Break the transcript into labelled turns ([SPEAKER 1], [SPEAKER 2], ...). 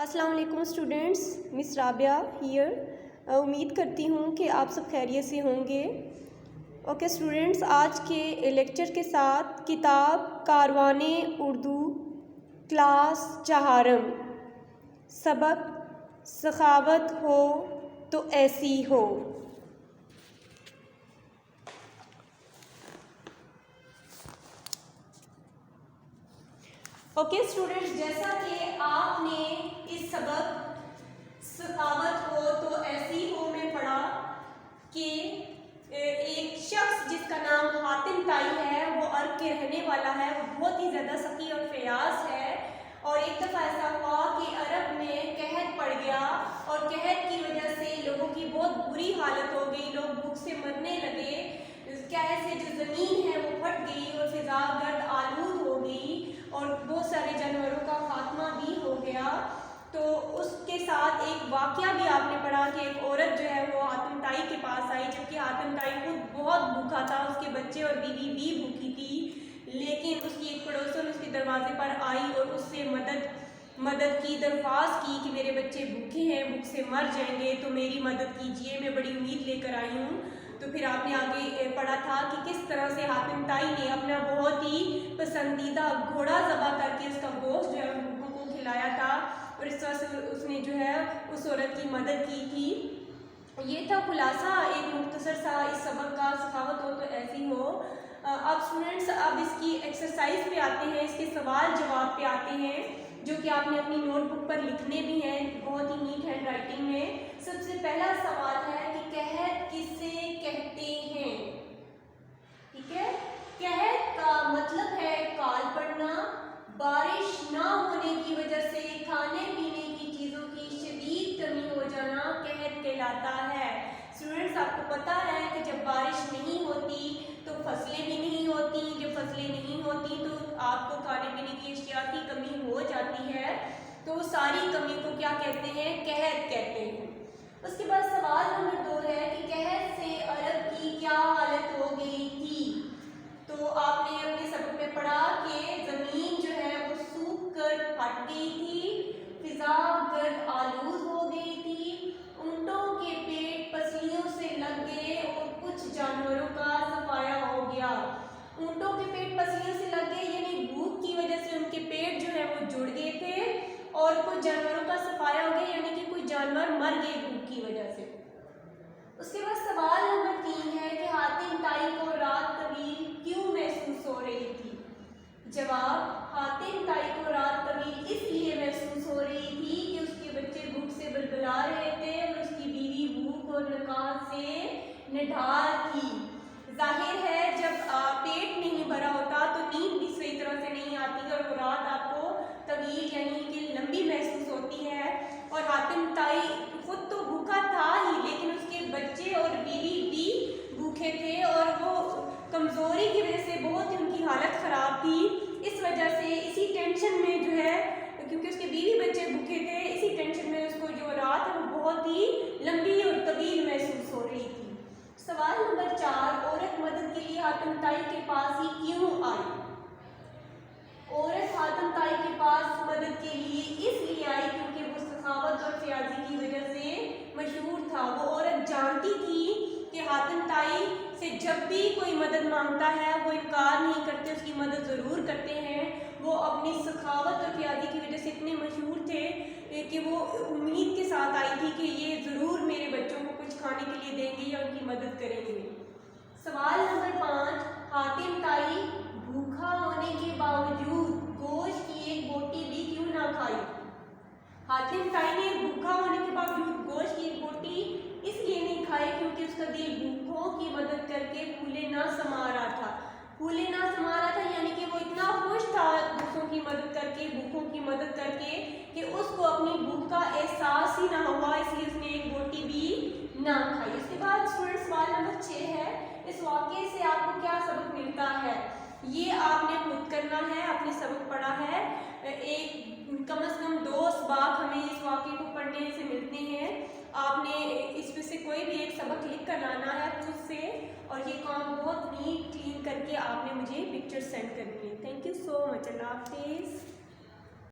[SPEAKER 1] السلام علیکم اسٹوڈینٹس، مس رابعہ ہیئر۔ امید کرتی ہوں کہ آپ سب خیریت سے ہوں گے۔ اوکے اسٹوڈینٹس، آج کے لیکچر کے ساتھ کتاب کاروان اردو کلاس چہارم، سبق سخاوت ہو تو ایسی ہو۔ اوکے اسٹوڈینٹس، جیسا کہ آپ نے اس سبق سخاوت ہو تو ایسی ہو میں پڑھا کہ ایک شخص جس کا نام حاتم طائی ہے، وہ عرب کے رہنے والا ہے، وہ بہت ہی زیادہ سخی اور فیاض ہے۔ اور ایک دفعہ ایسا ہوا کہ عرب میں قحط پڑ گیا، اور قحط کی وجہ سے لوگوں کی بہت بری حالت ہو گئی، لوگ بھوک سے مرنے لگے، قحط سے جو زمین ہے وہ پھٹ گئی اور فضا گرد آلود ہو گئی، اور بہت سارے جانوروں کا خاتمہ بھی ہو گیا۔ تو اس کے ساتھ ایک واقعہ بھی آپ نے پڑھا کہ ایک عورت جو ہے وہ حاتم طائی کے پاس آئی، جبکہ حاتم طائی خود بہت بھوکا تھا، اس کے بچے اور بیوی بھی بھوکی تھی، لیکن اس کی ایک پڑوسن اس کے دروازے پر آئی اور اس سے مدد کی درخواست کی کہ میرے بچے بھوکے ہیں، بھوک سے مر جائیں گے، تو میری مدد کیجیے، میں بڑی امید لے کر آئی ہوں۔ تو پھر آپ نے آگے پڑھا تھا کہ کس طرح سے حاتم طائی نے اپنا بہت ہی پسندیدہ گھوڑا ذبح کر کے اس کا گوشت جو ہے ان لوگوں کو کھلایا تھا، اور اس طرح سے اس نے جو ہے اس عورت کی مدد کی تھی۔ یہ تھا خلاصہ ایک مختصر سا اس سبق کا، سخاوت ہو تو ایسی ہو۔ اب اسٹوڈینٹس، اب اس کی ایکسرسائز پہ آتے ہیں، اس کے سوال جواب پہ آتے ہیں، جو کہ آپ نے اپنی نوٹ بک پر لکھنے بھی ہیں بہت ہی نیٹ ہینڈ رائٹنگ میں۔ سب سے پہلا سوال ہے کہ قحط کسے کہتے ہیں؟ ٹھیک ہے، قحط کا مطلب ہے کال پڑنا، بارش نہ ہونے کی وجہ سے کھانے پینے کی چیزوں کی شدید کمی ہو جانا قحط کہلاتا ہے۔ اسٹوڈینٹس، آپ کو پتا ہے کہ جب بارش نہیں ہوتی تو فصلیں بھی نہیں ہوتی، جب فصلیں نہیں ہوتی تو آپ کو کھانے پینے کی اشیاء کی کمی ہو جاتی ہے، تو ساری کمی کو کیا کہتے ہیں؟ قحط کہتے ہیں۔ اس کے بعد سوال نمبر 2 ہے کہ قحط سے عرب کی کیا حالت ہو گئی تھی؟ تو آپ نے اپنے سبق میں پڑھا کہ زمین جو ہے وہ سوکھ کر پھٹ گئی تھی، فضا گرد آلود ہو گئی تھی، اونٹوں کے پیٹ پسلیوں سے لگ گئے اور کچھ جانوروں کا صفایا ہو گیا۔ اونٹوں کے پیٹ پسلیوں سے لگ گئے یعنی بھوک کی وجہ سے ان کے پیٹ جو ہے وہ جڑ گئے تھے، اور کچھ جانوروں کا صفایا ہو گیا یعنی کہ کچھ جانور مر گئے بھوک کی وجہ سے۔ اس کے بعد سوال نمبر 3 ہے کہ حاتم طائی کو رات طویل کیوں محسوس ہو رہی تھی؟ جواب، حاتم طائی کو رات طویل اس لیے محسوس ہو رہی تھی کہ اس کے بچے بھوک سے بلبلا رہے تھے اور اس کی بیوی بھوک اور نکاح سے نڈھال تھی۔ ظاہر ہے جب پیٹ نہیں بھرا ہوتا تو نیند بھی صحیح طرح سے نہیں آتی، اور وہ رات آپ کو طویل یعنی کہ لمبی محسوس ہوتی ہے۔ اور حاتم طائی خود تو بھوکا تھا ہی، لیکن اس کے بچے اور بیوی بھی بھوکے تھے، اور وہ کمزوری کی وجہ سے بہت ہی ان کی حالت خراب تھی۔ اس وجہ سے اسی ٹینشن میں جو ہے، کیونکہ اس کے بیوی بچے بھوکے تھے، اسی ٹینشن میں اس کو جو رات ہے وہ بہت ہی لمبی اور طویل محسوس ہو رہی تھی۔ سوال نمبر 4، عورت مدد کے لیے حاتم طائی کے پاس ہی کیوں آئی؟ عورت حاتم طائی کے پاس مدد کے لیے اس لیے آئی کیونکہ وہ سخاوت اور فیاضی کی وجہ سے مشہور تھا۔ وہ عورت جانتی تھی کہ حاتم طائی سے جب بھی کوئی مدد مانگتا ہے وہ انکار نہیں کرتے، اس کی مدد ضرور کرتے ہیں۔ وہ اپنی سخاوت اور فیاضی کی وجہ سے اتنے مشہور تھے کہ وہ امید کے ساتھ آئی تھی کہ یہ ضرور میرے بچوں کو کچھ کھانے کے لیے دیں گے یا ان کی مدد کریں گے۔ سوال نمبر 5، حاتم طائی بھوکا ہونے کے باوجود گوشت کی ایک بوٹی بھی کیوں نہ کھائی؟ حاتم طائی نے بھوکا ہونے کے باوجود گوشت کی ایک بوٹی اس لیے نہیں کھائی کیونکہ اس کا دل بھوکوں کی مدد کر کے پھولے نہ سما رہا تھا۔ پھولے نہ سما رہا تھا یعنی کہ وہ اتنا خوش تھا دوسروں کی مدد کر کے، بھوکوں کی مدد کر کے، کہ اس کو اپنی بھوک کا احساس ہی نہ ہوا، اس لیے اس نے ایک بوٹی بھی نہ کھائی۔ اس کے بعد اسٹوڈنٹ سوال نمبر 6 ہے، اس واقعے سے آپ کو کیا سبق ملتا ہے؟ یہ آپ نے خود کرنا ہے، آپ نے سبق پڑھا ہے، ایک کم از کم 2 اسباق ہمیں اس واقعے کو پڑھنے سے ملتے ہیں۔ آپ نے اس میں سے کوئی بھی ایک سبق لکھ کر لانا ہے خود سے، اور یہ کام بہت نیٹ کلین کر کے آپ نے مجھے پکچر سینڈ کرنی ہے۔ تھینک یو سو مچ، اللہ حافظ۔